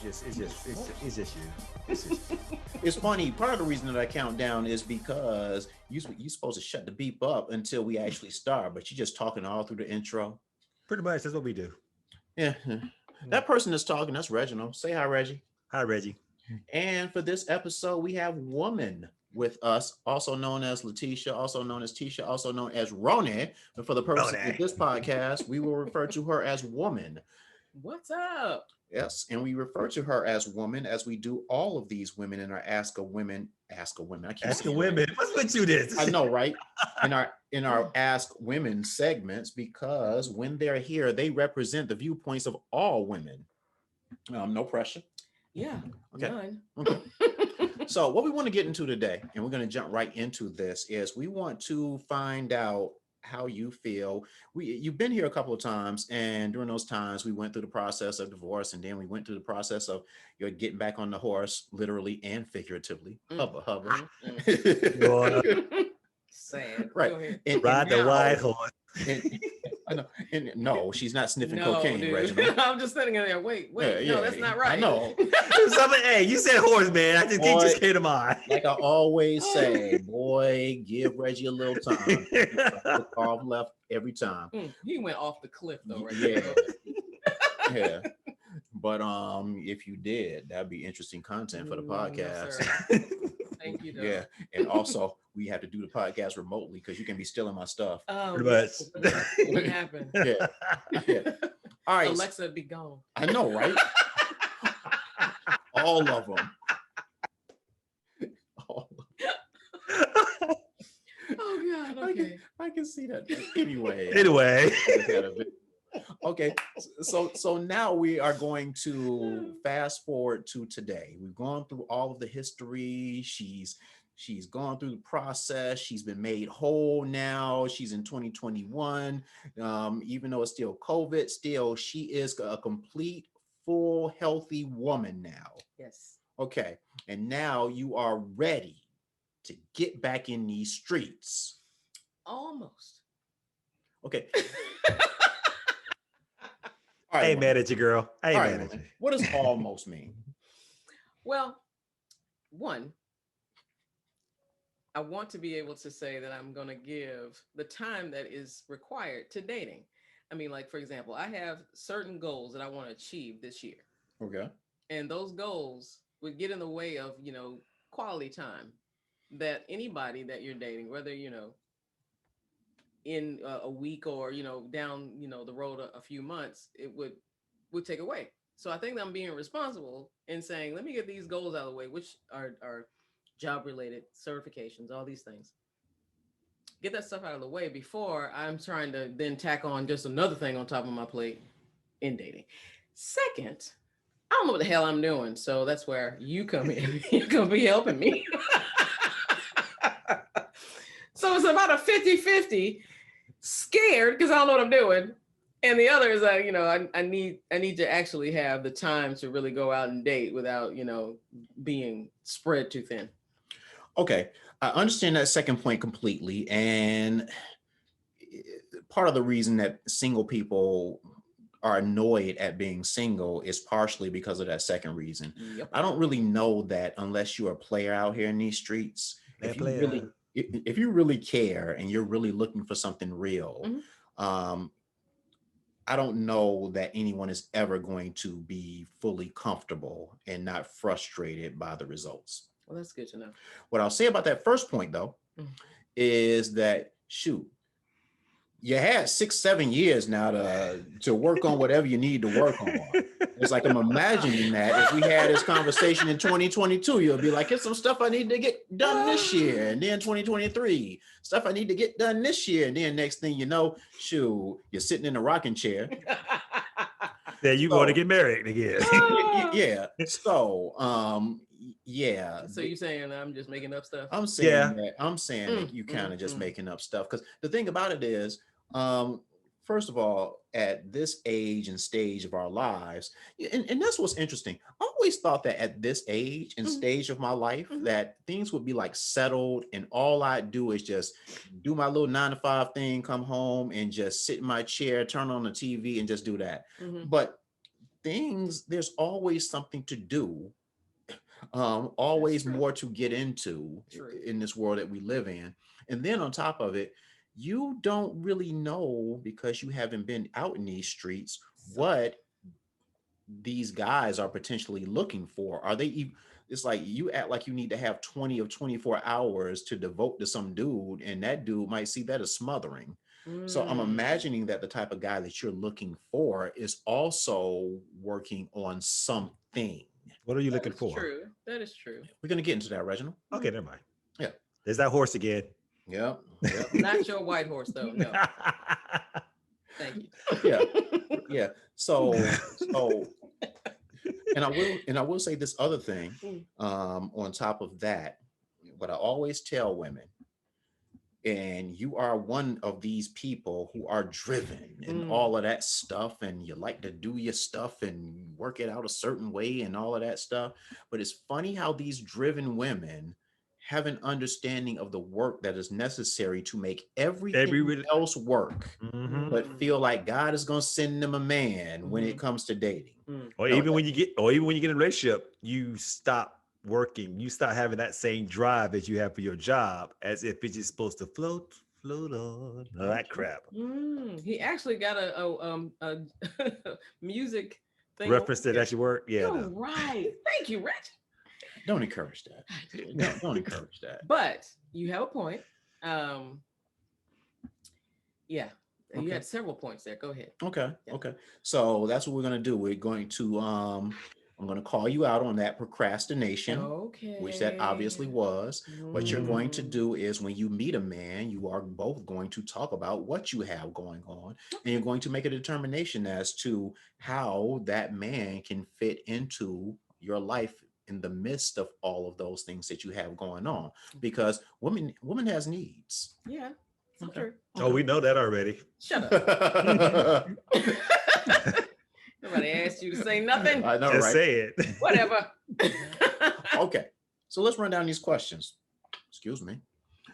it's just you. It's just you. It's funny. Part of the reason that I count down is because you supposed to shut the beep up until we actually start, but you're just talking all through the intro. Pretty much, that's what we do. Yeah. That person that's talking, that's Reginald. Say hi, Reggie. Hi, Reggie. And for this episode, we have woman with us, also known as Letitia, also known as Tetia, also known as Ronay. But for the purposes Ronay. of this podcast, we will refer to her as woman. What's up? Yes, and we refer to her as woman as we do all of these women in our Ask a Women. I keep Asking saying women. What's with you this? I know, right? In our Ask Women segments, because when they're here, they represent the viewpoints of all women. No pressure. Yeah. Okay. None. Okay. So what we want to get into today, and we're going to jump right into this, is we want to find out how you feel. You've been here a couple of times, and during those times, we went through the process of divorce, and then we went through the process of you're getting back on the horse, literally and figuratively. Hubba. Sad. Right. Go ahead. Ride the now- white horse. I know. And no, she's not sniffing No, cocaine, dude. Reginald. I'm just sitting in there. Wait. No, that's not right. I know. Hey, you said horse, man. I just Boy. just came to mind. Like I always say, boy, give Reggie a little time. Look off left every time. He went off the cliff though, right? Yeah. Yeah. But if you did, that'd be interesting content for the podcast. No, thank you. Though. Yeah. And also we have to do the podcast remotely because you can be stealing my stuff. Oh, Pretty much. what happened? Yeah. Yeah. All right. Alexa be gone. I know, right? All of them. Oh God. Okay. I can see that. Anyway. Okay, so now we are going to fast forward to today. We've gone through all of the history. She's gone through the process. She's been made whole now. She's in 2021. Even though it's still COVID, still she is a complete, full, healthy woman now. Yes. Okay, and now you are ready to get back in these streets. Almost. Okay. I ain't mad at you, girl. I ain't mad at you. What does almost mean? Well, one, I want to be able to say that I'm going to give the time that is required to dating. I mean, like, for example, I have certain goals that I want to achieve this year. Okay. And those goals would get in the way of, quality time that anybody that you're dating, whether, in a week or, down, the road a few months, it would take away. So I think that I'm being responsible in saying, let me get these goals out of the way, which are job related, certifications, all these things. Get that stuff out of the way before I'm trying to then tack on just another thing on top of my plate in dating. Second, I don't know what the hell I'm doing. So that's where you come in. You're going to be helping me. So it's about a 50-50, scared because I don't know what I'm doing. And the other is that, I need to actually have the time to really go out and date without, being spread too thin. Okay. I understand that second point completely. And part of the reason that single people are annoyed at being single is partially because of that second reason. Yep. I don't really know that unless you're a player out here in these streets. If you really care and you're really looking for something real, I don't know that anyone is ever going to be fully comfortable and not frustrated by the results. Well, that's good to know. What I'll say about that first point, though, is that, shoot, you had 6-7 years now to work on whatever you need to work on. It's like I'm imagining that if we had this conversation in 2022, you'll be like, "It's some stuff I need to get done this year," and then 2023, stuff I need to get done this year, and then next thing you know, shoot, you're sitting in a rocking chair. Then you going to get married again. Yeah. So, yeah. So you're saying I'm just making up stuff? I'm saying that you kind of just making up stuff, because the thing about it is, first of all, at this age and stage of our lives, and that's what's interesting. I always thought that at this age and stage of my life, that things would be like settled, and all I do is just do my little 9-to-5 thing, come home and just sit in my chair, turn on the TV and just do that. But there's always something to do, always more to get into in this world that we live in. And then on top of it, you don't really know, because you haven't been out in these streets, what these guys are potentially looking for. Are they it's like you act like you need to have 20 of 24 hours to devote to some dude, and that dude might see that as smothering. So I'm imagining that the type of guy that you're looking for is also working on something. What are you looking for? True. That is true. We're going to get into that, Reginald. Okay, never mind. Yeah. There's that horse again. Yep. Not your white horse, though. No. Thank you. Yeah. Yeah. So and I will say this other thing, on top of that, what I always tell women, and you are one of these people who are driven and all of that stuff, and you like to do your stuff and work it out a certain way and all of that stuff. But it's funny how these driven women have an understanding of the work that is necessary to make everything else work, but feel like God is going to send them a man when it comes to dating. Or even when you get in a relationship, you stop working, you start having that same drive that you have for your job, as if it's just supposed to float on. All that crap. He actually got a music thing reference that actually work. Yeah. Oh, right. Thank you, Reg. Don't encourage that. No, don't encourage that. But you have a point. Yeah. Okay. You had several points there. Go ahead. Okay. Yeah. Okay. So that's what we're going to do. We're going to I'm going to call you out on that procrastination, which that obviously was. What you're going to do is, when you meet a man, you are both going to talk about what you have going on, and you're going to make a determination as to how that man can fit into your life in the midst of all of those things that you have going on, because woman has needs. Yeah. Okay. Oh, we know that already. Shut up. Nobody asked you to say nothing. I know, just right? Say it. Whatever. Okay. So let's run down these questions. Excuse me.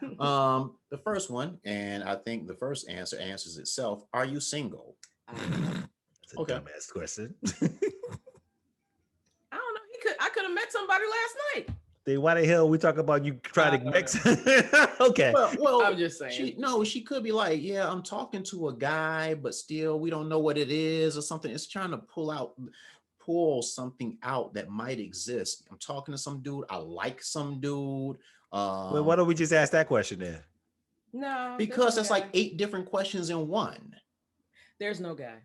The first one, and I think the first answer answers itself. Are you single? That's a dumbass question. I don't know. I could have met somebody last night. Then why the hell we talk about you trying to mix? Okay. Well, I'm just saying. She could be like, yeah, I'm talking to a guy, but still we don't know what it is or something. It's trying to pull something out that might exist. I'm talking to some dude. I like some dude. Well, why don't we just ask that question then? No. Because that's like 8 different questions in one. There's no guy.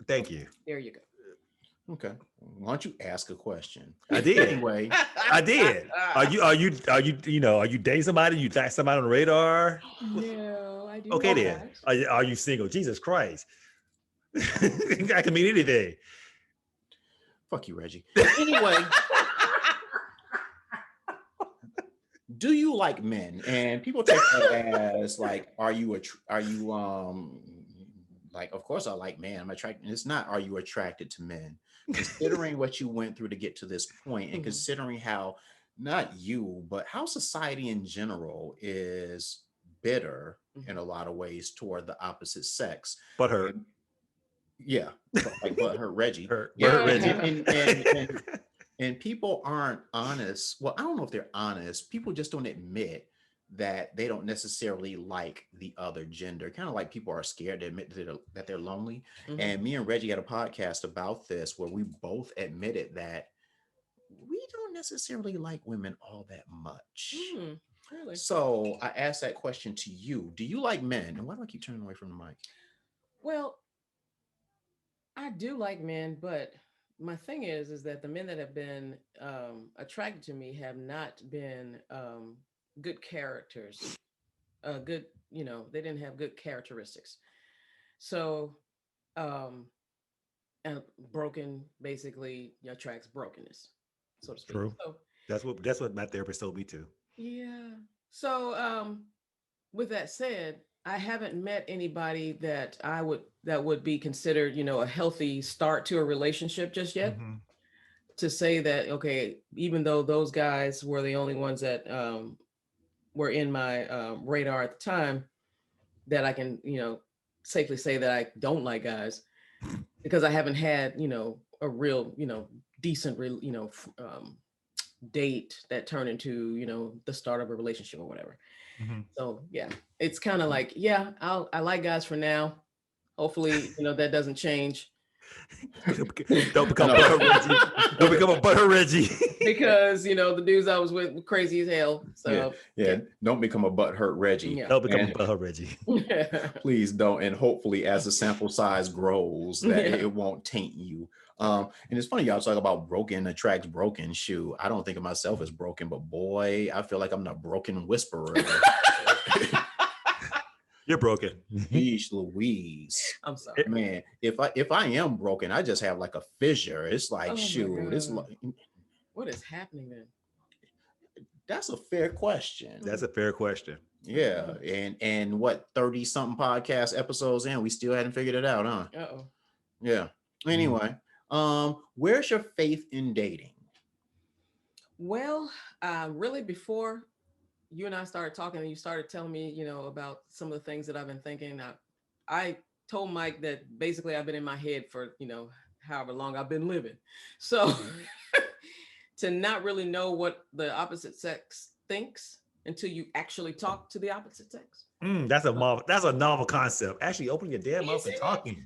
Thank you. There you go. Okay. Why don't you ask a question? I did. Anyway, I did. Are you dating somebody? You got somebody on the radar? No, I do. Okay, then. Are you single? Jesus Christ. I can mean anything. Fuck you, Reggie. Anyway. Do you like men? And people take that as like, are you like, of course I like men. I'm attracted. It's not, are you attracted to men? Considering what you went through to get to this point, and considering how, not you, but how society in general is bitter in a lot of ways toward the opposite sex. But her. Yeah. But her Reggie. Reggie. And people aren't honest. Well, I don't know if they're honest. People just don't admit that they don't necessarily like the other gender. Kind of like people are scared to admit that they're lonely. And me and Reggie had a podcast about this where we both admitted that we don't necessarily like women all that much. Really? So I asked that question to you. Do you like men? And why do I keep turning away from the mic? Well, I do like men, but my thing is that the men that have been attracted to me have not been good characters. They didn't have good characteristics. So, and broken basically attracts brokenness, so to speak. True. So, that's what my therapist told me too. Yeah. So, with that said, I haven't met anybody that would be considered, a healthy start to a relationship just yet. To say that, okay, even though those guys were the only ones that were in my radar at the time, that I can, safely say that I don't like guys, because I haven't had, a real, decent, date that turned into, the start of a relationship or whatever. Mhm. So yeah, it's kind of like, yeah, I like guys for now. Hopefully, that doesn't change Don't become No. butthurt Reggie. Don't become a butthurt Reggie. because, the dudes I was with were crazy as hell. So Yeah. Don't become a butthurt Reggie. Yeah. Don't become a And butthurt Reggie. please don't. And hopefully, as the sample size grows, that Yeah. it won't taint you. And it's funny y'all talk about broken attracts broken. Shoe. I don't think of myself as broken, but boy, I feel like I'm the broken whisperer. You're broken. Yeesh Louise. I'm sorry. Man, if I am broken, I just have like a fissure. It's like, Oh my shoot, it's God. like, What is happening then? that's a fair question. That's a fair question. Yeah. And what, 30 something podcast episodes in, we still hadn't figured it out, huh? Uh-oh. Yeah. Anyway, where's your faith in dating? Well, really before you and I started talking and you started telling me, about some of the things that I've been thinking, I told Mike that basically I've been in my head for, however long I've been living. So to not really know what the opposite sex thinks until you actually talk to the opposite sex. That's a novel concept. Actually, open your damn mouth and talking.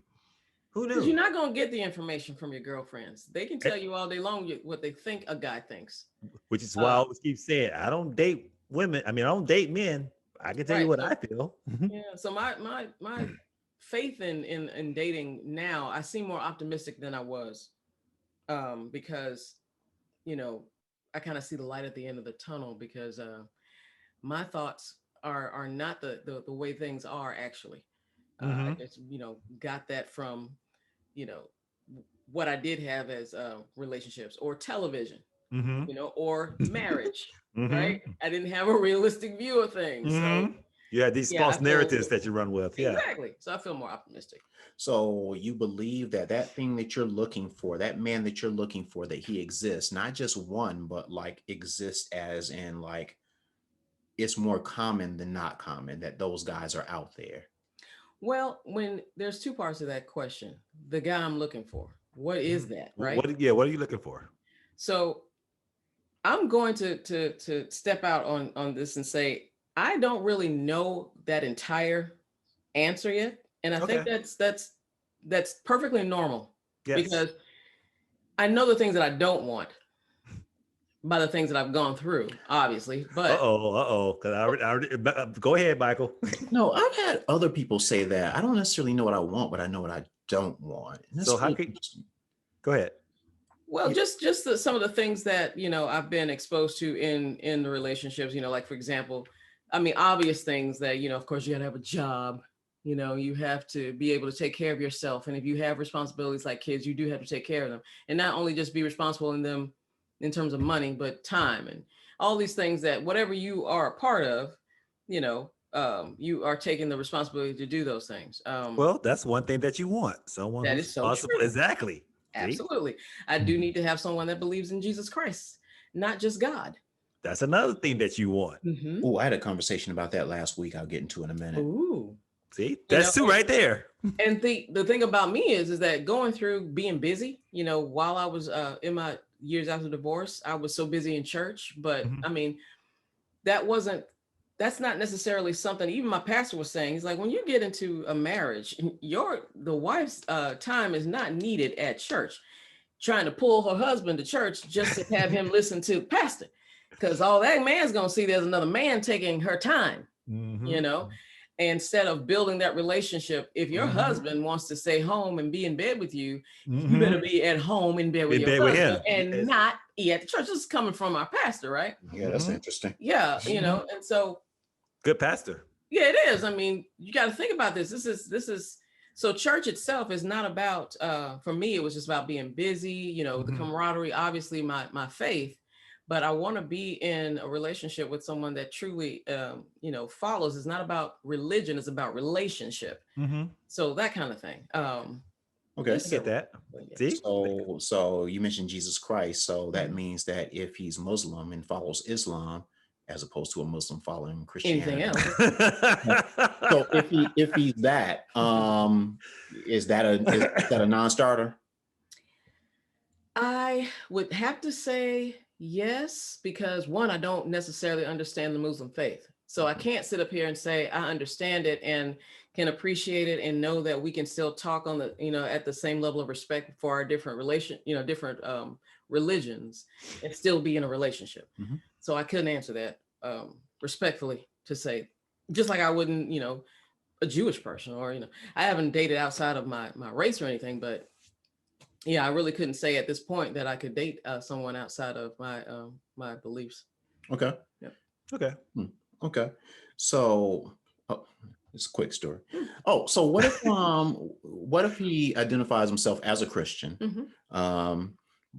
Who knew? Because you're not going to get the information from your girlfriends. They can tell you all day long what they think a guy thinks. Which is why I always keep saying, I don't date women. I mean, I don't date men. I can tell you what I feel. Yeah. So my faith in dating now, I seem more optimistic than I was. Because, I kind of see the light at the end of the tunnel because my thoughts are not the way things are actually. I just, got that from, what I did have as relationships or television, or marriage, right? I didn't have a realistic view of things. So you had these false narratives that you run with. Yeah. Exactly. So I feel more optimistic. So you believe that thing that you're looking for, that man that you're looking for, that he exists, not just one, but like exists as in like, it's more common than not common that those guys are out there. Well, when there's two parts of that question, the guy I'm looking for, what is that, right? What are you looking for? So I'm going to step out on this and say, I don't really know that entire answer yet. And I think that's perfectly normal. Yes. Because I know the things that I don't want by the things that I've gone through, obviously. But because I already go ahead, Michael. No, I've had other people say that. I don't necessarily know what I want, but I know what I don't want. So how could go ahead? Well, just some of the things that I've been exposed to in the relationships. Like for example, I mean, obvious things that of course you got to have a job. You have to be able to take care of yourself, and if you have responsibilities like kids, you do have to take care of them, and not only just be responsible in terms of money, but time and all these things that whatever you are a part of, you are taking the responsibility to do those things. Well, that's one thing that you want. Someone that who's is so responsible. true. Exactly. Absolutely. I do need to have someone that believes in Jesus Christ, not just God. That's another thing that you want. Mm-hmm. Oh, I had a conversation about that last week. I'll get into in a minute. Ooh. See, that's two right there. And the thing about me is that going through being busy, while I was in my years after divorce, I was so busy in church. But I mean, that's not necessarily something even my pastor was saying. He's like, when you get into a marriage, the wife's time is not needed at church, trying to pull her husband to church just to have him listen to the pastor. Because all that man's gonna see, there's another man taking her time, instead of building that relationship. If your husband wants to stay home and be in bed with you, you better be at home in bed with your husband and not be at the church. This is coming from our pastor, right? Yeah, that's interesting. Yeah, and so good pastor. Yeah, it is. I mean, you got to think about this. This is so church itself is not about for me, it was just about being busy, the camaraderie, obviously my faith. But I want to be in a relationship with someone that truly, follows. It's not about religion; it's about relationship. So that kind of thing. Okay, I get that. See, so you mentioned Jesus Christ. So that means that if he's Muslim and follows Islam, as opposed to a Muslim following Christianity, anything else. So if he's that, is that a non-starter? I would have to say yes, because one, I don't necessarily understand the Muslim faith. So I can't sit up here and say I understand it and can appreciate it and know that we can still talk on the, at the same level of respect for our different different religions and still be in a relationship. Mm-hmm. So I couldn't answer that respectfully to say, just like I wouldn't, a Jewish person or, I haven't dated outside of my race or anything, but yeah, I really couldn't say at this point that I could date someone outside of my beliefs. Okay. Yep. Okay. Okay. So, it's a quick story. Oh, so what if he identifies himself as a Christian,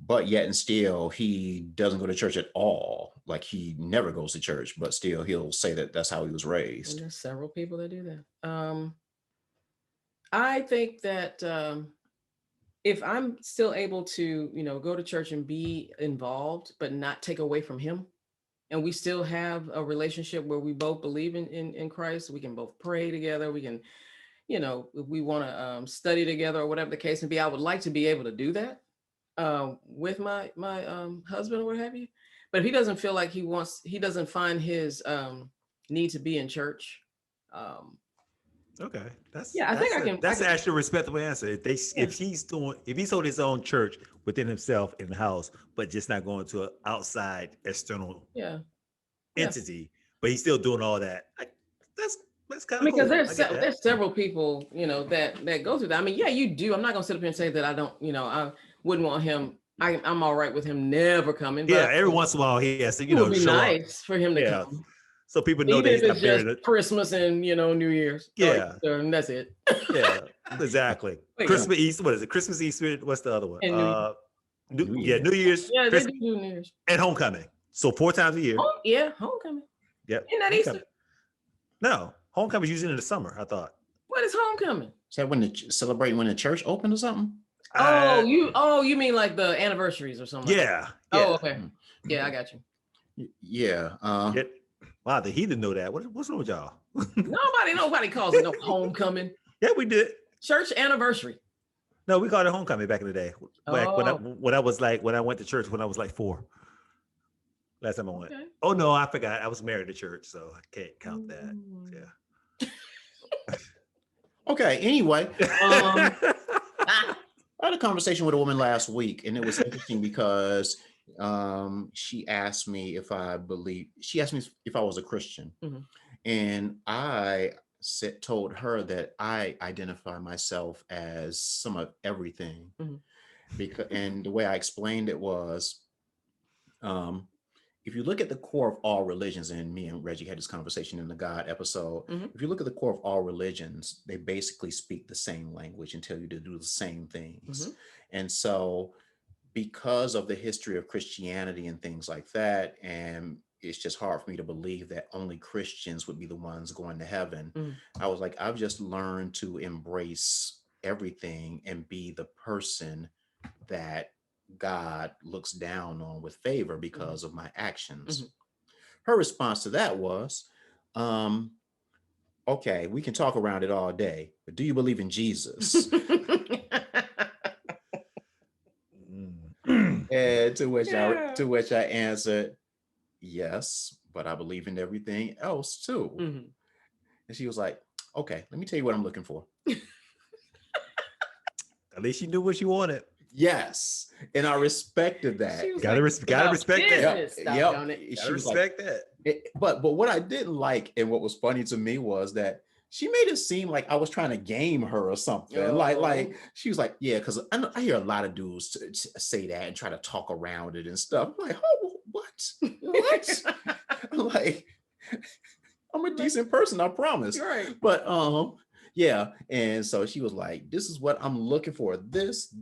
but yet and still he doesn't go to church at all? Like he never goes to church, but still he'll say that that's how he was raised. And there's several people that do that. I think that if I'm still able to, go to church and be involved, but not take away from him, and we still have a relationship where we both believe in Christ, we can both pray together, we can, if we want to study together or whatever the case may be, I would like to be able to do that with my husband or what have you. But if he doesn't feel like he doesn't find his need to be in church. Okay, that's Yeah, I think I can. That's actually a respectable answer. If he's holding his own church within himself in the house, but just not going to an outside external entity, but he's still doing all that. That's kind of cool. Because there's several people that go through that. I mean, yeah, you do. I'm not gonna sit up here and say that I don't. I wouldn't want him. I'm all right with him never coming. But yeah, every once in a while he has to it would be show nice up. for him to come. So people know even that if he's it's not buried. just Christmas and New Year's. Yeah, and that's it. Yeah, exactly. Christmas, Easter. What is it? Christmas, Easter. What's the other one? New Year's. Yeah, Christmas, they do New Year's and homecoming. So 4 times a year. Homecoming. Yep. Isn't that Easter? No, homecoming is usually in the summer. I thought. What is homecoming? Is that when celebrating when the church opened or something? You mean like the anniversaries or something? Yeah. Oh, okay. Yeah, I got you. Yeah. Wow, he didn't know that. What's wrong with y'all? Nobody calls it no homecoming. Yeah, we did. Church anniversary. No, we called it homecoming back in the day. Like when I went to church when I was like 4. Last time I went. Okay. Oh no, I forgot. I was married to church, so I can't count that. Yeah. Okay. Anyway, I had a conversation with a woman last week, and it was interesting because she asked me if I was a Christian, and I told her that I identify myself as some of everything, and the way I explained it was, if you look at the core of all religions, and me and Reggie had this conversation in the God episode, if you look at the core of all religions, they basically speak the same language and tell you to do the same things. And so because of the history of Christianity and things like that, and it's just hard for me to believe that only Christians would be the ones going to heaven. I was like, I've just learned to embrace everything and be the person that God looks down on with favor because of my actions. Her response to that was, okay, we can talk around it all day, but do you believe in Jesus? And to which I answered, yes, but I believe in everything else too. And she was like, okay, let me tell you what I'm looking for. At least you knew what you wanted. Yes, and I respected that. Gotta respect that. She respect that. But what I didn't like, and what was funny to me, was that she made it seem like I was trying to game her or something. Like she was like, yeah, because I hear a lot of dudes say that and try to talk around it and stuff. I'm like, oh, what? I'm like, I'm a decent person, I promise. Right. But yeah. And so she was like, this is what I'm looking for. This,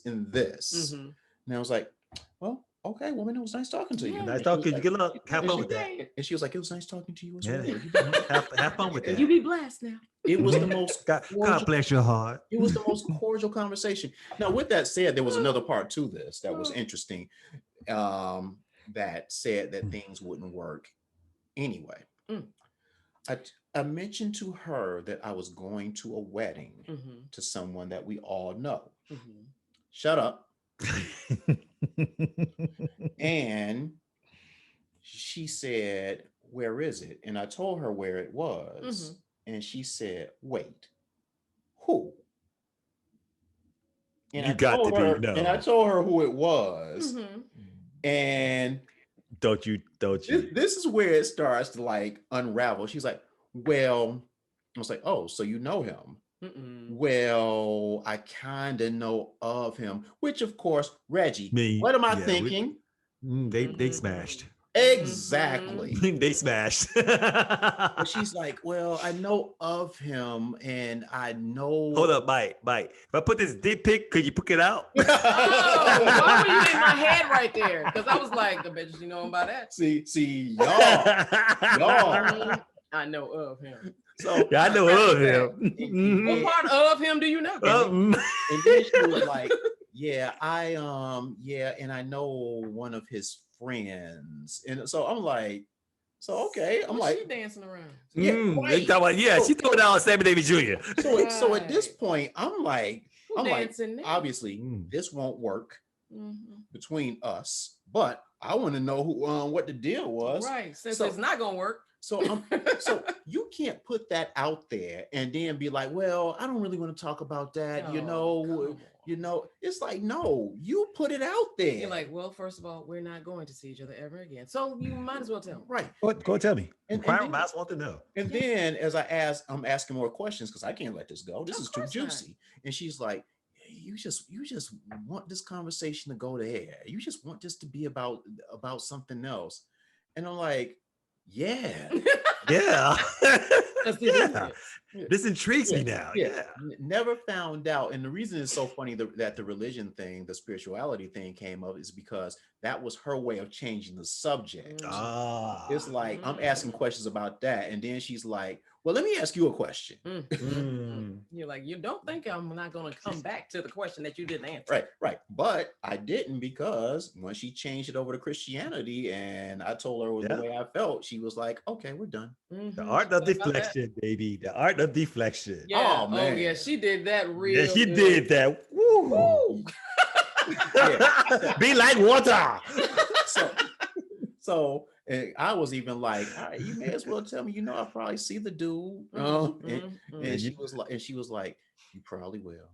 and this. And I was like, well, okay, woman, it was nice talking to you. Nice talking to you. Good luck. Have fun with that. And she was like, it was nice talking to you as well. Have fun with that. You be blessed now. It was the most God bless your heart. It was the most cordial conversation. Now, with that said, there was another part to this that was interesting, that said that things wouldn't work anyway. I mentioned to her that I was going to a wedding to someone that we all know. Shut up. And she said, "Where is it?" And I told her where it was. And she said, "Wait, who?" And You got to be and I told her who it was. And don't you? This is where it starts to like unravel. She's like, "Well," I was like, "Oh, so you know him?" "Well, I kind of know of him," which of course, Reggie, what am I thinking? They smashed. Exactly. They smashed. But she's like, "Well, I know of him and I know." Hold up, Mike. If I put this dick pic, could you pick it out? Oh, why were you in my head right there? Because I was like, I bet you know about that. See, y'all. I know of him. So yeah, I know of him. What part of him do you know? And then she was like, "Yeah, and I know one of his friends." And so I'm like, okay. I'm like, she dancing around. She threw it out Sammy Davis Jr. So at this point, I'm like, obviously, this won't work between us. But I want to know who, what the deal was. Right. Since it's not gonna work. So you can't put that out there and then be like, "Well, I don't really want to talk about that." It's like, no, you put it out there. You're like, "Well, first of all, we're not going to see each other ever again. So you might as well tell me." Right. Go tell me. And might want to know. And then as I'm asking more questions because I can't let this go. This is too juicy. And she's like, you just want this conversation to go there. You just want this to be about something else. And I'm like, yeah. This intrigues me now. Never found out. And the reason it's so funny that the religion thing, the spirituality thing came up is because that was her way of changing the subject. It's like, I'm asking questions about that. And then she's like, "Well, let me ask you a question." You're like, you don't think I'm not going to come back to the question that you didn't answer. Right. But I didn't, because when she changed it over to Christianity and I told her the way I felt, she was like, "Okay, we're done." The art of deflection, baby. The art of deflection. Yeah. Oh, man. Oh, yeah. She did that real she did that. Woo. Be like water. So and I was even like, "All right, you may as well tell me. I probably see the dude." And she was like, "You probably will."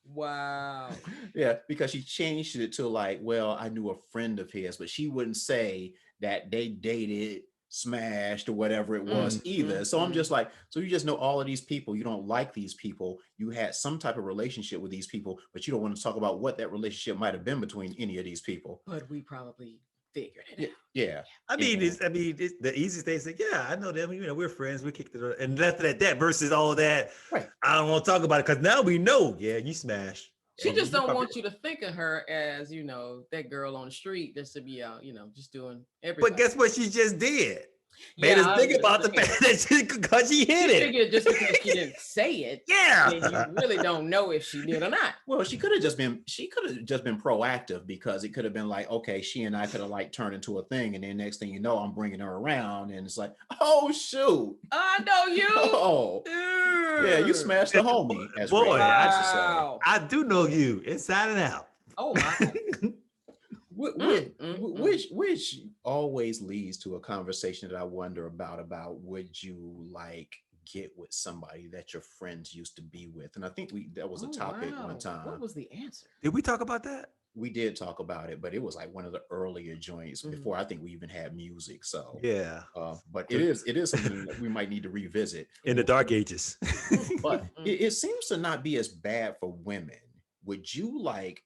Wow. Yeah, because she changed it to like, "Well, I knew a friend of his," but she wouldn't say that they dated, smashed, or whatever it was either. So I'm just like, so you just know all of these people. You don't like these people. You had some type of relationship with these people, but you don't want to talk about what that relationship might have been between any of these people. But we probably figured it out. Yeah. I mean, the easiest thing is like, yeah, I know them. We're friends. We kicked it, and left it at that. Versus all of that. Right. I don't want to talk about it because now we know. Yeah, you smashed. She just don't want you to think of her as, that girl on the street just to be out, just doing everything. But guess what she just did? Made us think about the fact that because she hit it. Just because she didn't say it, then you really don't know if she did or not. Well, she could have just been proactive, because it could have been like, okay, she and I could have like turned into a thing, and then next thing you know, I'm bringing her around, and it's like, "Oh shoot, I know you." Oh, yeah, you smashed the homie. As boy, I do know you inside and out. Oh my. Which always leads to a conversation that I wonder about would you like get with somebody that your friends used to be with? And I think that was a topic one time. What was the answer? Did we talk about that? We did talk about it, but it was like one of the earlier joints before I think we even had music. So yeah, but it is something that we might need to revisit in the dark ages. But it seems to not be as bad for women. Would you like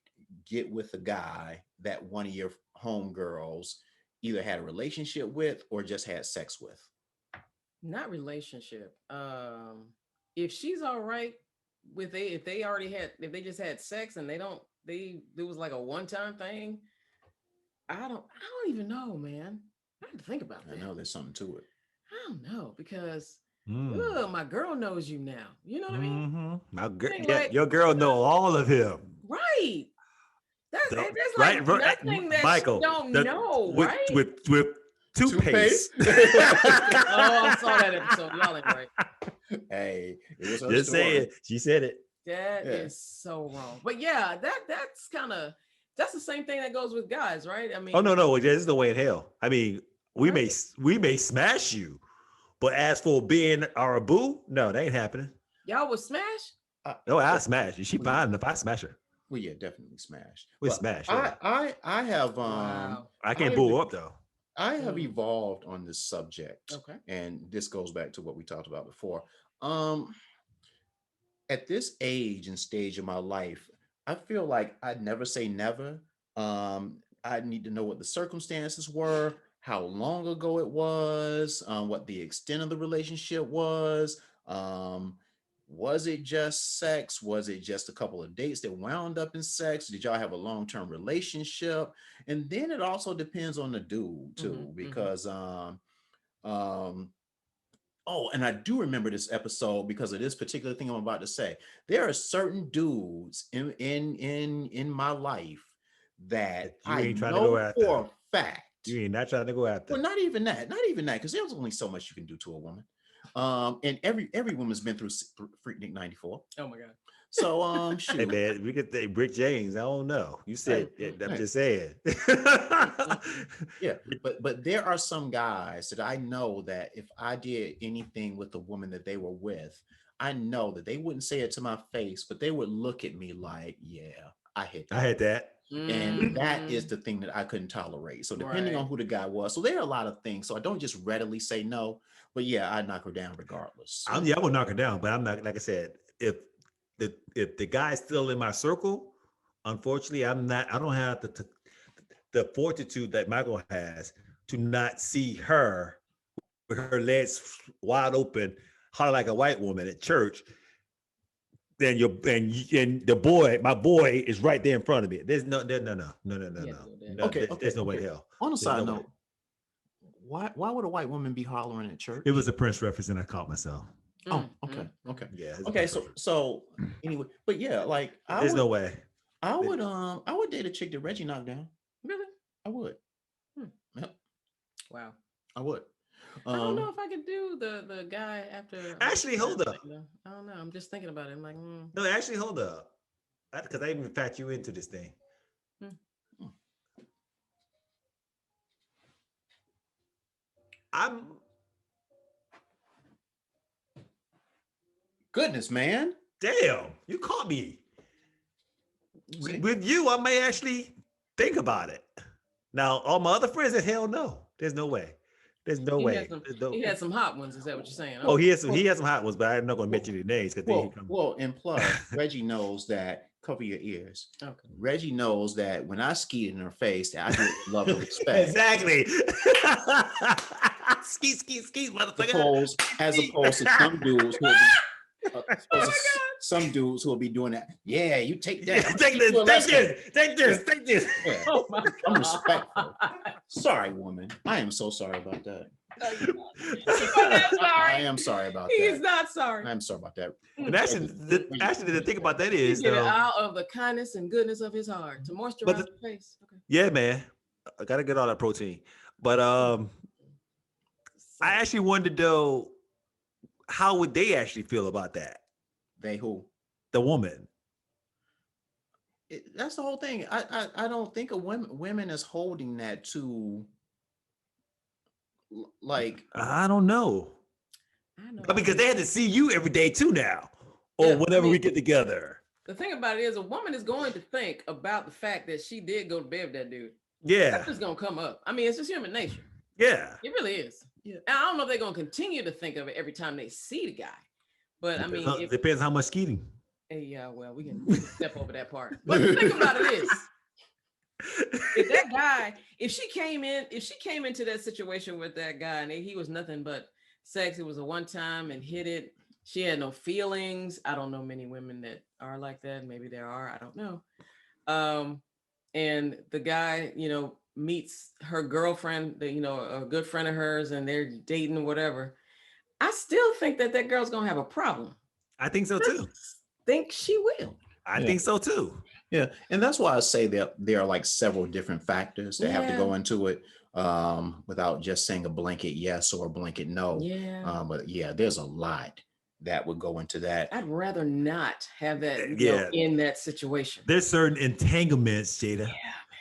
get with a guy that one of your homegirls either had a relationship with or just had sex with? Not relationship. If she's all right with if they just had sex and there was like a one-time thing, I don't even know, man. I have to think about that. I know there's something to it. I don't know, because my girl knows you now. You know what I mean? My girl, your girl know all of him. Right. That's like nothing that Michael, you don't know, right? With toothpaste. Oh, I saw that episode. Y'all ain't right. Hey, it was her just story. say it. She said it. That is so wrong. But yeah, that's the same thing that goes with guys, right? I mean, oh no, this is the way in hell. I mean, we may smash you, but as for being our boo, no, that ain't happening. Y'all would smash? No, I smash. Is she fine enough? I smash her. Well, yeah, definitely smash. We smash. Yeah. I have I can't boo her up though. I have evolved on this subject. Okay. And this goes back to what we talked about before. At this age and stage of my life, I feel like I'd never say never. I need to know what the circumstances were, how long ago it was, what the extent of the relationship was. Was it just sex? Was it just a couple of dates that wound up in sex? Did y'all have a long-term relationship? And then it also depends on the dude too, because oh, and I do remember this episode because of this particular thing I'm about to say. There are certain dudes in my life that I know for a fact. You ain't not trying to go after. Well, not even that, because there's only so much you can do to a woman. And every woman's been through Freaknik 94. Oh my God. So shoot. Hey man, we get the Brick James. I don't know. You said I'm just saying. Yeah, but there are some guys that I know that if I did anything with the woman that they were with, I know that they wouldn't say it to my face, but they would look at me like, yeah, I hit that. I had that. And that is the thing that I couldn't tolerate. So depending on who the guy was, so there are a lot of things. So I don't just readily say no, but yeah, I knock her down regardless. I would knock her down, but I'm not, like I said, if the guy's still in my circle, unfortunately, I don't have the fortitude that Michael has to not see her with her legs wide open, holler like a white woman at church. Then my boy is right there in front of me. There's no. Okay. There's no way to hell. On a side note, why would a white woman be hollering at church? It was a Prince reference, and I caught myself. Oh, okay. Yeah. Okay, so anyway, but yeah, like there's no way. I would date a chick that Reggie knocked down. Really? I would. Yep. Wow. I would. I don't know if I could do the guy after. Actually, hold up. I don't know. I'm just thinking about it. I'm like, no, actually, hold up, because I even fat you into this thing. I'm. Goodness, man. Damn, you caught me. With you, I may actually think about it. Now, all my other friends said, hell no. There's no way. There's no way. He had some hot ones. Is that what you're saying? Oh, he has some hot ones, but I'm not going to mention the names. Well, and plus, Reggie knows that. Cover your ears. Okay. Reggie knows that when I ski in her face, that I do it with love and respect. Exactly. ski, motherfucker. As opposed to some dudes who some dudes who will be doing that. Yeah, you take that. Take this. Yeah. Oh my God. I'm respectful. Sorry, woman. I am so sorry about that. I am sorry about that. He's not sorry. I'm sorry about that. And actually, the thing about that is, out of the kindness and goodness of his heart to moisturize your face. Okay. Yeah, man, I gotta get all that protein. But I actually wanted to know, how would they actually feel about that? They who? The woman. That's the whole thing. I don't think a women is holding that to. Like, I don't know. Because they had to see you every day too now, or whenever we get together. The thing about it is, a woman is going to think about the fact that she did go to bed with that dude. Yeah, that's just gonna come up. I mean, it's just human nature. Yeah, it really is. Yeah, and I don't know if they're gonna continue to think of it every time they see the guy, but it depends how much skeeting. Hey, yeah, well, we can step over that part. But the thing about it is, if that guy, if she came into that situation with that guy and he was nothing but sex, it was a one time and hit it. She had no feelings. I don't know many women that are like that. Maybe there are. I don't know. And the guy, meets her girlfriend, a good friend of hers, and they're dating or whatever. I still think that girl's gonna have a problem. I think so too. Think she will. I think so too. Yeah, and that's why I say that there are like several different factors that have to go into it, without just saying a blanket yes or a blanket no. Yeah. But yeah, there's a lot that would go into that. I'd rather not have that, you know, in that situation. There's certain entanglements, Jada,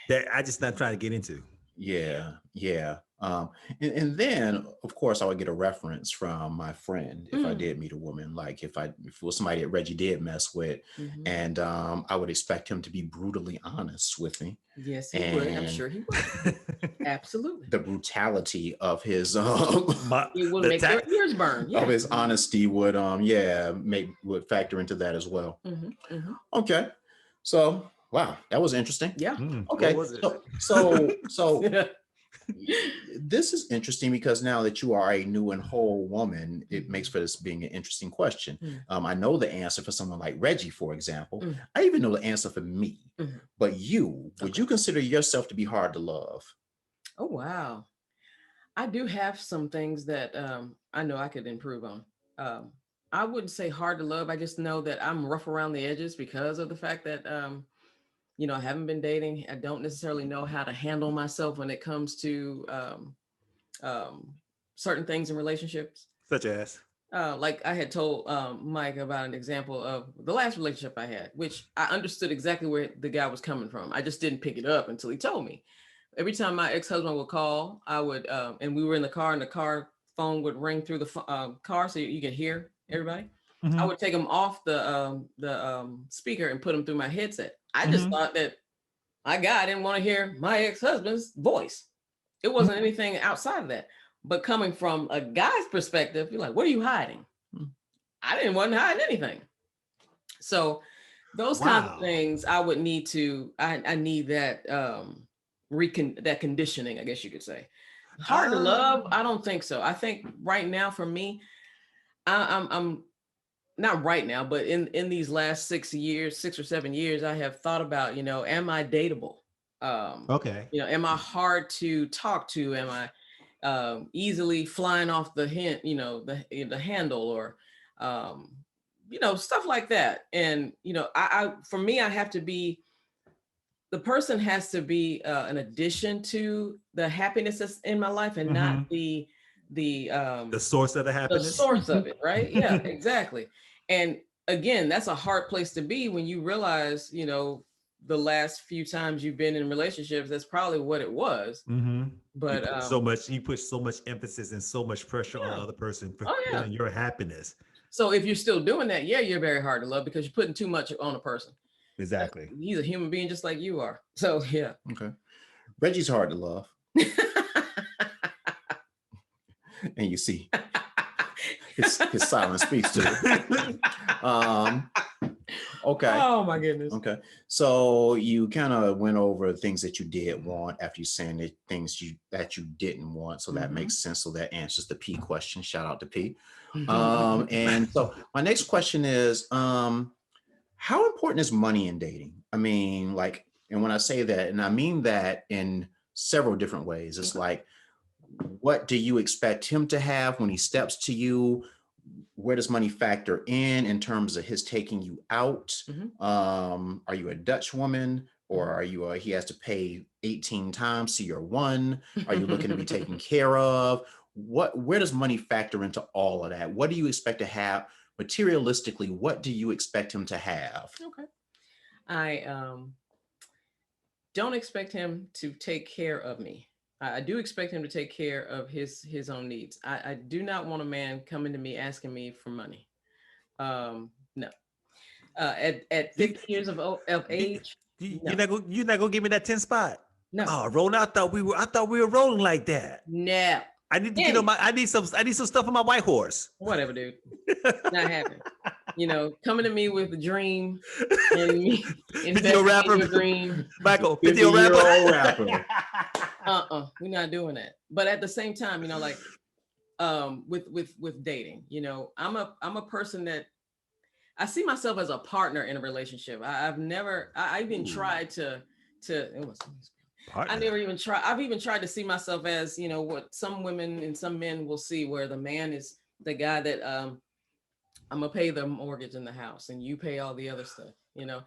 that I just not trying to get into. Yeah. And then, of course, I would get a reference from my friend if I did meet a woman, like if it was somebody that Reggie did mess with, and I would expect him to be brutally honest with me. Yes, he would. I'm sure he would. Absolutely. The brutality of his it would make their ears burn. Yeah. Of his honesty would would factor into that as well. Okay, so wow, that was interesting. Yeah. Okay, so this is interesting because now that you are a new and whole woman, it makes for this being an interesting question. I know the answer for someone like Reggie, for example. I even know the answer for me. But would you consider yourself to be hard to love? Oh, wow. I do have some things that I know I could improve on. I wouldn't say hard to love. I just know that I'm rough around the edges because of the fact that you know, I haven't been dating. I don't necessarily know how to handle myself when it comes to certain things in relationships. Such as? Like I had told Mike about an example of the last relationship I had, which I understood exactly where the guy was coming from. I just didn't pick it up until he told me. Every time my ex-husband would call, I would, and we were in the car and the car phone would ring through the car so you could hear everybody. I would take them off the speaker and put them through my headset. I just thought that I didn't want to hear my ex-husband's voice. It wasn't anything outside of that. But coming from a guy's perspective, you're like, what are you hiding? I didn't want to hide anything. So those kinds of things I would need to, I need that that conditioning, I guess you could say. Hard to love? I don't think so. I think right now for me, I'm not right now, but in these last 6 or 7 years, I have thought about, you know, am I dateable? Okay. You know, am I hard to talk to? Am I easily flying off the the handle, or you know, stuff like that? And you know, for me, I have to be, the person has to be an addition to the happiness that's in my life, and not the source of the happiness. The source of it, right? Yeah, exactly. And again, that's a hard place to be when you realize, you know, the last few times you've been in relationships, that's probably what it was. But you put so much emphasis and so much pressure on the other person for your happiness. So if you're still doing that, you're very hard to love because you're putting too much on a person. Exactly. He's a human being just like you are. So yeah. Okay. Reggie's hard to love. And you see his silence speaks to it. Okay. Oh my goodness. Okay. So you kind of went over things that you did want after you saying the things that you didn't want. So that makes sense. So that answers the P question. Shout out to P. And so my next question is, how important is money in dating? I mean, like, and when I say that, and I mean that in several different ways, it's like, what do you expect him to have when he steps to you? Where does money factor in terms of his taking you out? Are you a Dutch woman, or are you he has to pay 18 times to your one? Are you looking to be taken care of? Where does money factor into all of that? What do you expect to have materialistically? What do you expect him to have? Okay. I don't expect him to take care of me. I do expect him to take care of his own needs. I do not want a man coming to me asking me for money. No. At 50 years of age, you're not gonna give me that 10 spot. No. Oh, Ron, I thought we were rolling like that. No. I need to get on I need some stuff on my white horse. Whatever, dude. Not happening. You know, coming to me with a dream and me investing in your dream. Michael, 50-year-old rapper. We're not doing that. But at the same time, you know, like with dating, you know, I'm a person that I see myself as a partner in a relationship. I've even tried to I've even tried to see myself as, you know, what some women and some men will see, where the man is the guy that I'm gonna pay the mortgage in the house and you pay all the other stuff, you know.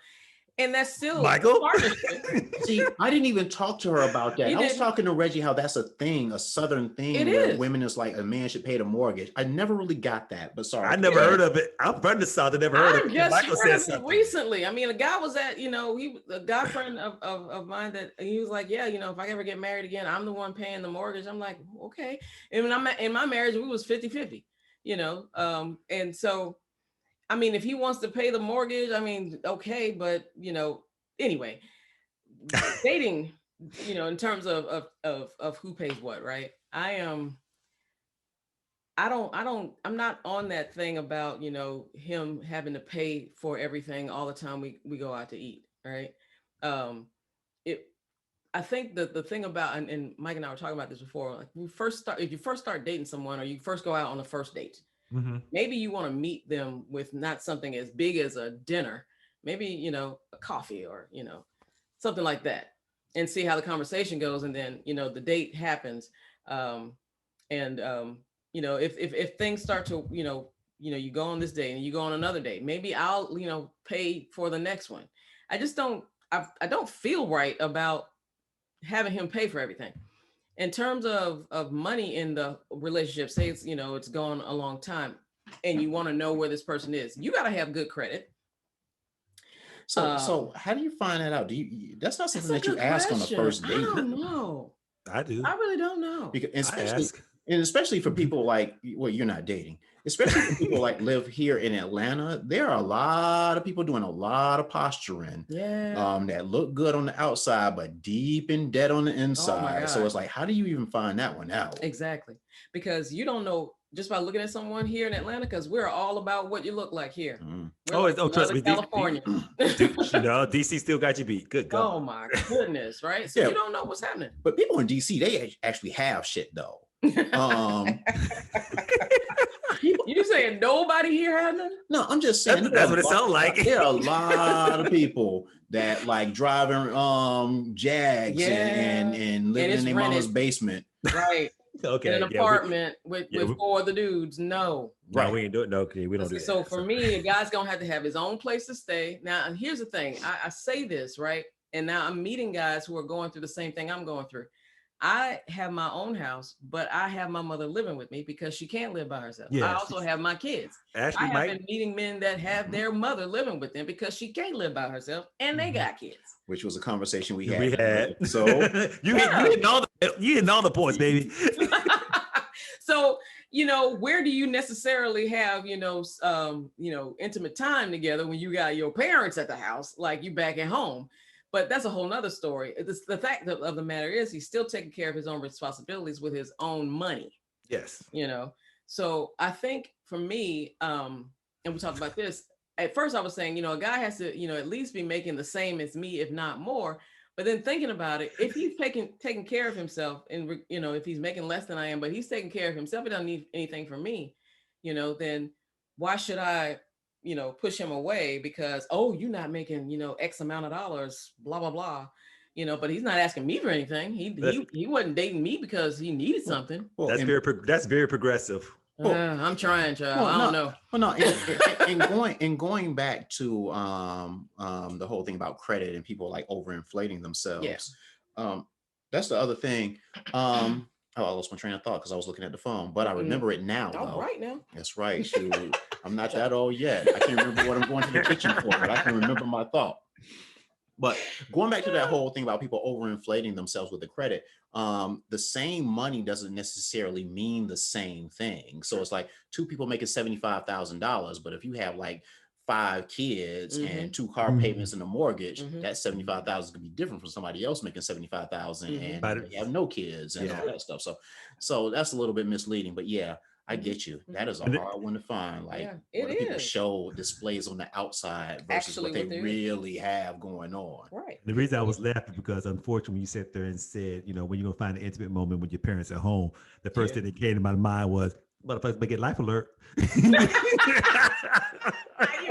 And that's still Michael. partnership. See, I didn't even talk to her about that. I was talking to Reggie how that's a thing, a Southern thing where women is like a man should pay the mortgage. I never really got that, but sorry. I never heard of it. I'm from the South. I never heard of it. Just Michael heard said of it recently. I mean, a guy was at, a guy friend of mine that he was like, yeah, if I ever get married again, I'm the one paying the mortgage. I'm like, okay. And when I'm in my marriage, we was 50-50, and so, I mean, if he wants to pay the mortgage, I mean, okay, but anyway, dating, in terms of who pays what, right? I'm not on that thing about, him having to pay for everything all the time we go out to eat, right? I think the thing about, and Mike and I were talking about this before, like if you first start dating someone or you first go out on the first date, maybe you want to meet them with not something as big as a dinner, maybe, a coffee or, something like that, and see how the conversation goes. And then, the date happens. If things start to, you go on this date and you go on another date, maybe I'll, pay for the next one. I just don't feel right about having him pay for everything. In terms of money in the relationship, say it's, it's gone a long time and you want to know where this person is, you got to have good credit. So how do you find that out? That's not something that you ask on the first date. I don't know. I do. I really don't know. Because especially for people like, well, you're not dating, especially for people like live here in Atlanta, there are a lot of people doing a lot of posturing that look good on the outside, but deep in debt on the inside. So it's like, how do you even find that one out? Exactly. Because you don't know just by looking at someone here in Atlanta, because we're all about what you look like here. Trust me, California. DC still got you beat. Good God. Oh my goodness, right? So you don't know what's happening. But people in DC, they actually have shit though. You saying nobody here had none? No, I'm just saying that's what it sounds like. There are a lot of people that like driving Jags and living in their mama's basement. Right. Okay. In an apartment with four other dudes. No. Right. We ain't doing okay. We don't do that. So for me, a guy's gonna have to have his own place to stay. Now, and here's the thing. I say this, right? And now I'm meeting guys who are going through the same thing I'm going through. I have my own house, but I have my mother living with me because she can't live by herself. Yes. I also have my kids. Actually, I have been meeting men that have their mother living with them because she can't live by herself and they got kids. Which was a conversation we had. So you hitting all the points, baby. So, where do you necessarily have, intimate time together when you got your parents at the house, like you back at home? But that's a whole nother story. The fact of the matter is he's still taking care of his own responsibilities with his own money. Yes. So I think for me, and we talked about this, at first I was saying, a guy has to, at least be making the same as me, if not more. But then thinking about it, if he's taking care of himself and, if he's making less than I am, but he's taking care of himself, he doesn't need anything from me, then why should I, push him away because, you're not making, X amount of dollars, blah, blah, blah, but he's not asking me for anything. He wasn't dating me because he needed something. Well, that's very progressive. I'm trying, child. I don't know. Well, no, and going back to the whole thing about credit and people like overinflating themselves. Yeah. That's the other thing. I lost my train of thought because I was looking at the phone, but I remember it now. Oh, right now. That's right. Shoot. I'm not that old yet. I can't remember what I'm going to the kitchen for, but I can remember my thought. But going back to that whole thing about people overinflating themselves with the credit, the same money doesn't necessarily mean the same thing. So it's like two people making $75,000, but if you have like 5 kids and 2 car payments and a mortgage, that $75,000 could be different from somebody else making $75,000 and they have no kids and all that stuff. So that's a little bit misleading, but yeah, I get you. That is a hard one to find. Like what do people show displays on the outside versus what they really have going on. Right. The reason I was laughing because unfortunately you sat there and said, when you're gonna find an intimate moment with your parents at home, the first thing that came to my mind was motherfuckers may get life alert. You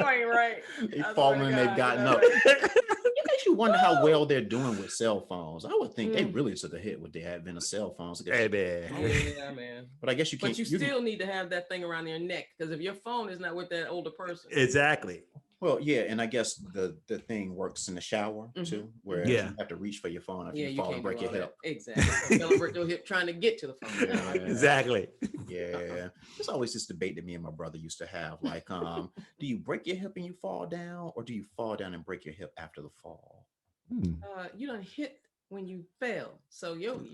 ain't right. They falling and they've gotten up. It makes you wonder how well they're doing with cell phones. I would think they really took a hit with the advent of cell phones. Hey, man. Oh, yeah, man. But I guess you can't. But you still need to have that thing around your neck because if your phone is not with that older person. Exactly. Well, yeah, and I guess the thing works in the shower too, where you have to reach for your phone if you fall and break your hip. Exactly. Fell and break your hip trying to get to the phone. Yeah. Exactly. Yeah. There's always this debate that me and my brother used to have. Like, do you break your hip and you fall down, or do you fall down and break your hip after the fall? You don't hit when you fail. So you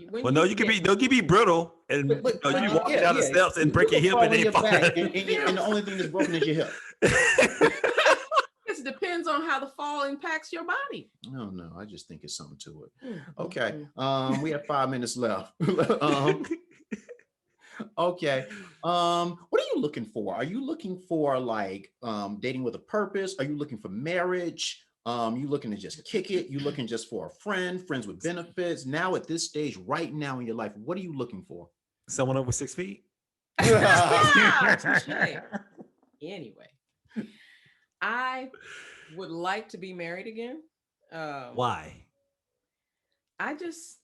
can be brittle and you walk down the steps and break your hip and then fall. Back, and the only thing that's broken is your hip. It depends on how the fall impacts your body. No, I just think it's something to it. Okay. We have 5 minutes left. Okay. What are you looking for? Are you looking for like dating with a purpose? Are you looking for marriage? You looking to just kick it? You looking just for a friends with benefits? Now at this stage, right now in your life, what are you looking for? Someone over 6 feet. Anyway, I would like to be married again. Why? I just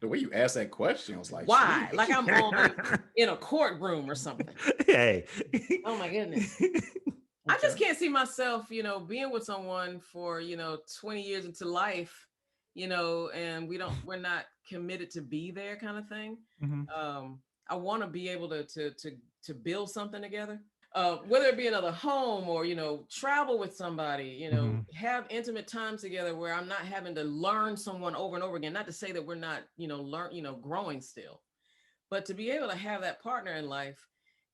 the way you asked that question was like, why? Like I'm in a courtroom or something. Hey. Oh my goodness. I just can't see myself, being with someone for, 20 years into life, and we're not committed to be there kind of thing. I want to be able to build something together. Whether it be another home or, travel with somebody, have intimate times together where I'm not having to learn someone over and over again. Not to say that we're not, growing still, but to be able to have that partner in life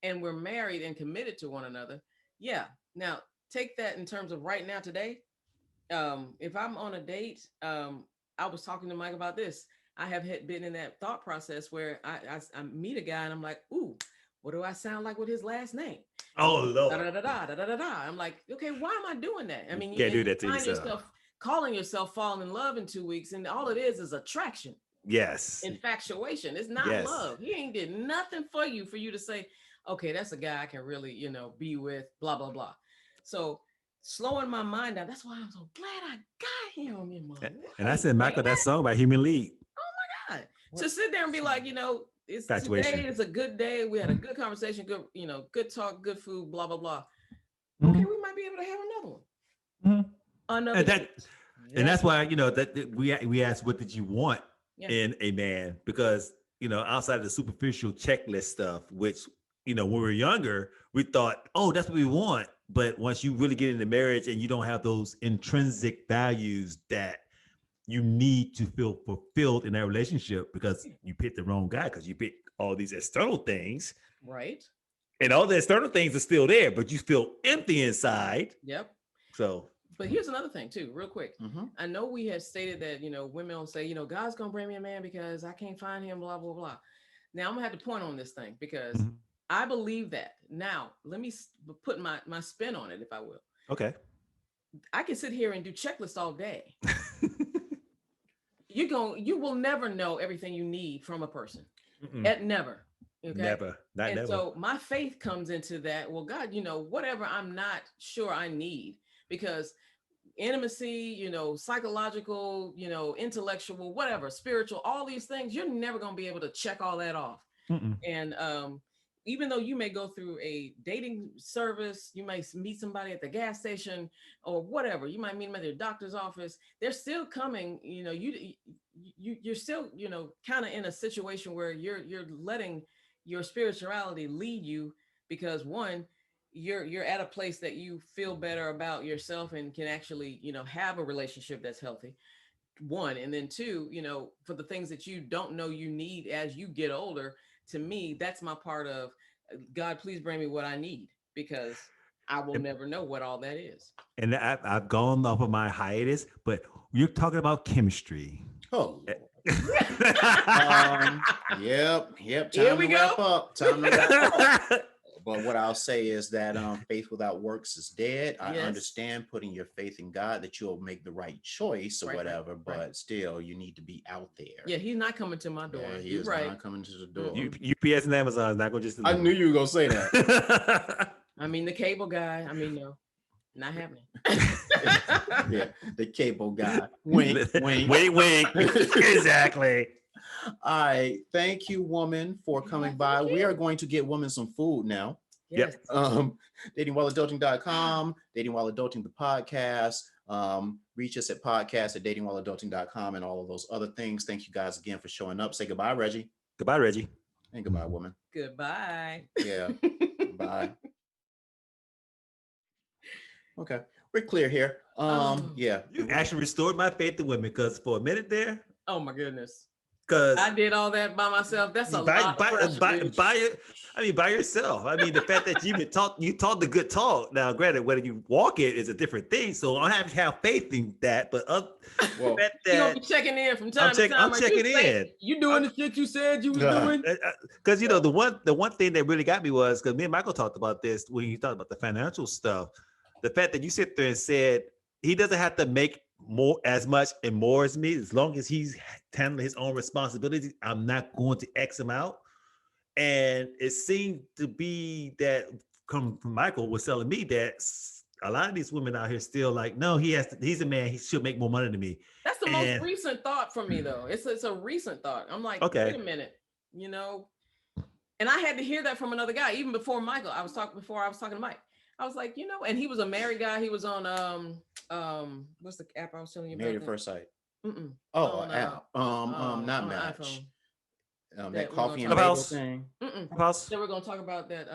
and we're married and committed to one another. Yeah. Now take that in terms of right now today. If I'm on a date, I was talking to Mike about this. I have been in that thought process where I meet a guy and I'm like, ooh, what do I sound like with his last name? Oh Lord. I'm like, okay, why am I doing that? I mean, you can't do that to yourself calling yourself falling in love in 2 weeks, and all it is attraction. Yes. Infatuation. It's not love. He ain't did nothing for you to say, okay, that's a guy I can really, be with, blah, blah, blah. So slowing my mind down. That's why I'm so glad I got him in my life. And I said, Michael, that song by Human League. Oh my God. To sit there and be like, today is a good day. We had a good conversation, good, good talk, good food, blah, blah, blah. Okay, we might be able to have another one. Another. And that's why, that we asked, what did you want in a man? Because, outside of the superficial checklist stuff, which, when we were younger, we thought, oh, that's what we want. But once you really get into marriage and you don't have those intrinsic values that you need to feel fulfilled in that relationship, because you picked the wrong guy, because you picked all these external things. Right. And all the external things are still there, but you feel empty inside. Yep. So. But here's another thing too, real quick. I know we have stated that, women will say, God's going to bring me a man because I can't find him, blah, blah, blah. Now I'm gonna have to point on this thing because I believe that. Now, let me put my spin on it, if I will. Okay. I can sit here and do checklists all day. You will never know everything you need from a person. Never. Okay? Never. Never. So my faith comes into that. Well, God, whatever I'm not sure I need, because intimacy, psychological, intellectual, whatever, spiritual, all these things, you're never going to be able to check all that off. And even though you may go through a dating service, you might meet somebody at the gas station or whatever, you might meet them at their doctor's office, they're still coming, you're still, kind of in a situation where you're letting your spirituality lead you, because one, you're at a place that you feel better about yourself and can actually, have a relationship that's healthy. One, and then two, for the things that you don't know you need as you get older, to me, that's my part of God, please bring me what I need, because I will never know what all that is. And I've gone off of my hiatus, but you're talking about chemistry. Oh, yep. Here we go. Time to wrap up. But what I'll say is that faith without works is dead. I understand putting your faith in God that you'll make the right choice or whatever, but still, you need to be out there. Yeah, he's not coming to my door. Yeah, he's not coming to the door. UPS and Amazon is not going to just. I knew you were going to say that. I mean, the cable guy. I mean, no, not happening. Yeah, the cable guy. Wink, wink. Wink, wink. Exactly. All right. Thank you, woman, for coming by. We are going to get women some food now. Yes. Datingwhileadulting.com, Dating While Adulting the podcast. Reach us at podcast@datingwhileadulting.com and all of those other things. Thank you guys again for showing up. Say goodbye, Reggie. Goodbye, Reggie. And goodbye, woman. Goodbye. Yeah. Bye. Okay. We're clear here. Yeah. You actually restored my faith in women, because for a minute there. Oh my goodness. Because I did all that by myself. That's a lot of pressure, by yourself. I mean, the fact that you taught the good talk. Now, granted, whether you walk it is a different thing. So I have to have faith in that. But well, you gonna be checking in from time to time. I'm checking in. You doing the shit you said you was doing? Because the one thing that really got me was, because me and Michael talked about this when you talked about the financial stuff. The fact that you sit there and said he doesn't have to make as much and more as me, as long as he's handling his own responsibilities, I'm not going to X him out. And it seemed to be that come from Michael was telling me that a lot of these women out here still like, no, he's a man, he should make more money than me. That's the most recent thought for me, though. It's a recent thought. I'm like, okay, wait a minute, and I had to hear that from another guy, even before Michael. I was talking to Mike. I was like, and he was a married guy. He was on what's the app I was telling you about? Married at First Sight. Mm-mm. Oh, an app. Not Match. That coffee and bagel thing. So we're gonna talk about that.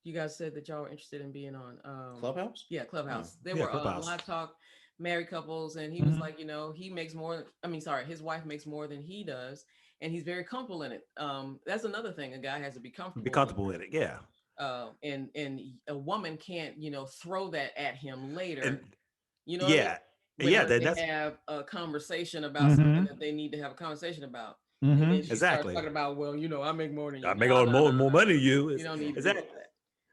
You guys said that y'all were interested in being on Clubhouse. Yeah, Clubhouse. They were live talk married couples, and he was like, he makes more. His wife makes more than he does, and he's very comfortable in it. That's another thing. A guy has to be comfortable. Be comfortable in it. Yeah. And a woman can't, throw that at him later. And, yeah. They have a conversation about something that they need to have a conversation about. And then she starts talking about, well, I make more than you. I make more money than you. You don't need to do that.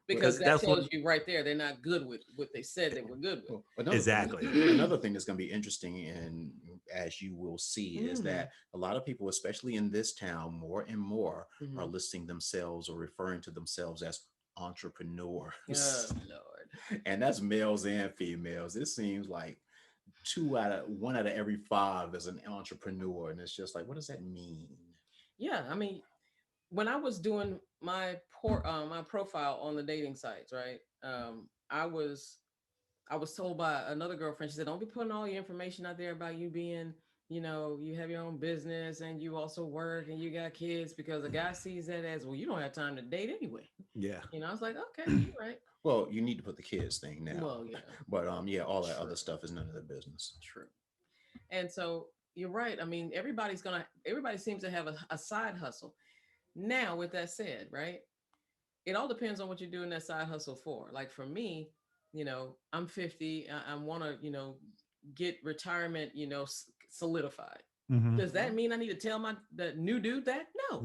Because that tells you right there, they're not good with what they said they were good with. Another thing that's going to be interesting, and as you will see, is that a lot of people, especially in this town, more and more are listing themselves or referring to themselves as entrepreneurs. Oh, Lord. And that's males and females. It seems like 1 out of every 5 is an entrepreneur. And it's just like, what does that mean? Yeah. I mean, when I was doing my profile on the dating sites, right? I was told by another girlfriend, she said, don't be putting all your information out there about you being, you have your own business and you also work and you got kids, because a guy sees that as, well, you don't have time to date anyway. Yeah. I was like, okay, you're right. Well, you need to put the kids thing now. Well, yeah. But all that other stuff is none of their business. True. And so you're right. I mean, everybody seems to have a side hustle. Now, with that said, right, it all depends on what you're doing that side hustle for. Like for me, I'm 50. I want to, get retirement, solidified. Does that mean I need to tell the new dude that? No.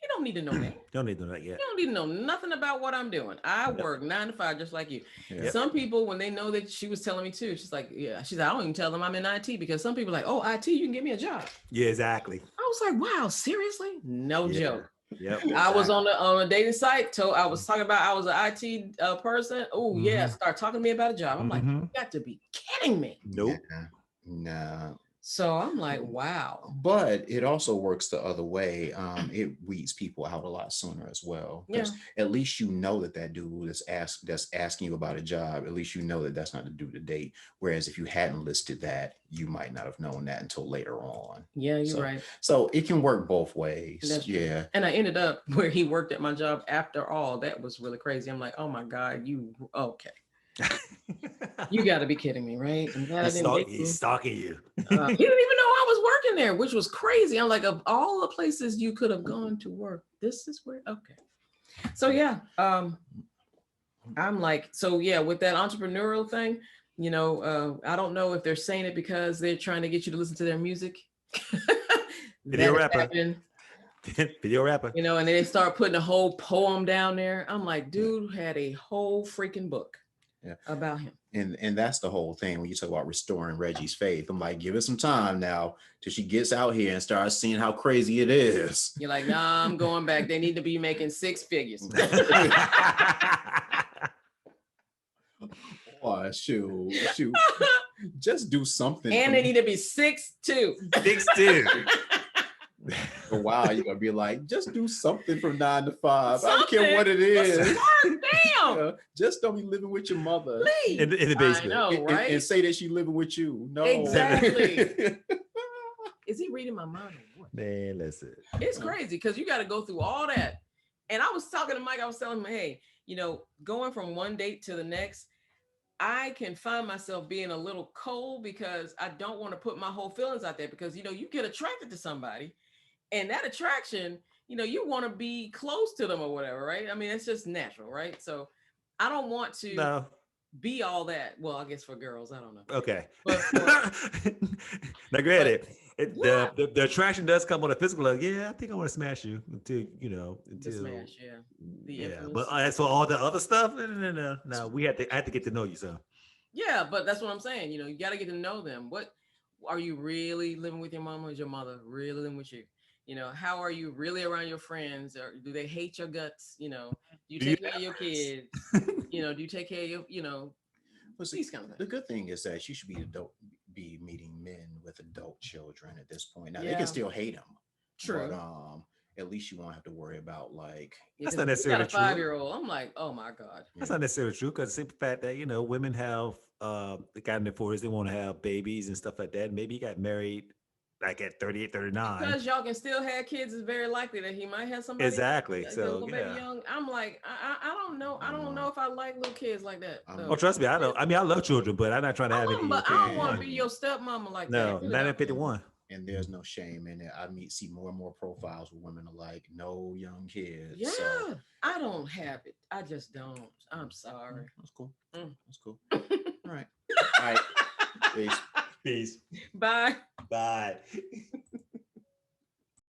He don't need to know that. Don't need to know that yet. You don't need to know nothing about what I'm doing. I work 9 to 5 just like you. Yep. Some people, when they know that, she was telling me too, she's like, I don't even tell them I'm in IT, because some people are like, oh, IT, you can give me a job. Yeah, exactly. I was like, wow, seriously? No joke. Yep. I was on a dating site. I was talking about I was an IT person. Oh yeah, start talking to me about a job. I'm like, you got to be kidding me. Nope. No. So I'm like, wow. But it also works the other way. It weeds people out a lot sooner as well. Because at least that dude that's asking you about a job, at least that's not the dude to date. Whereas if you hadn't listed that, you might not have known that until later on. Yeah, you're right. So it can work both ways. That's yeah. True. And I ended up where he worked at my job after all. That was really crazy. I'm like, oh my God, okay. You got to be kidding me, right? He's stalking you. He didn't even know I was working there, which was crazy. I'm like, of all the places you could have gone to work, this is where. Okay, so yeah, I'm like, so yeah, with that entrepreneurial thing, I don't know if they're saying it because they're trying to get you to listen to their music. Video rapper. Video rapper. And then they start putting a whole poem down there. I'm like, dude had a whole freaking book. Yeah. About him. And that's the whole thing when you talk about restoring Reggie's faith. I'm like, give it some time now till she gets out here and starts seeing how crazy it is. You're like, nah, I'm going back. They need to be making 6 figures. Oh, shoot. Just do something. And they need to be 6'2". 6'2". For a while, you're gonna be like, just do something from 9 to 5. I don't care what it is. Smart don't. Just don't be living with your mother in the basement. I know, right? And say that she's living with you. No, exactly. Is he reading my mind or what? Man, listen. It's crazy because you got to go through all that. And I was talking to Mike. I was telling him, hey, going from one date to the next, I can find myself being a little cold because I don't want to put my whole feelings out there because, you get attracted to somebody and that attraction, you want to be close to them or whatever, right? I mean, it's just natural, right? So I don't want to be all that. Well, I guess for girls, I don't know. Okay. But now, granted, the attraction does come on a physical level. Yeah, I think I want to smash you until the smash, yeah. But as for all the other stuff, no. I had to get to know you, so. Yeah, but that's what I'm saying. You got to get to know them. What are you really living with your mom or is your mother really living with you? How are you really around your friends, or do they hate your guts? Do you take care of your kids? Do you take care of your, these kind of things. The good thing is that she should be meeting men with adult children at this point. Now they can still hate them. True. But at least you won't have to worry about that's not necessarily true. 5-year-old. I'm like, oh my God. That's not necessarily true because the simple fact that women have they got in their 40s, they want to have babies and stuff like that. Maybe he got married like at 38, 39. Because y'all can still have kids, it's very likely that he might have somebody exactly. So baby young. I'm like, I don't know. I don't know if I like little kids like that. Oh, trust me, I know. I mean, I love children, but I'm not trying to have any. But I don't want to be your stepmama like that. No, not at 51. And there's no shame in it. see more and more profiles where women are like, no young kids. Yeah, so. I don't have it. I just don't. I'm sorry. That's cool. That's cool. All right. Peace. Peace. Bye. Bye.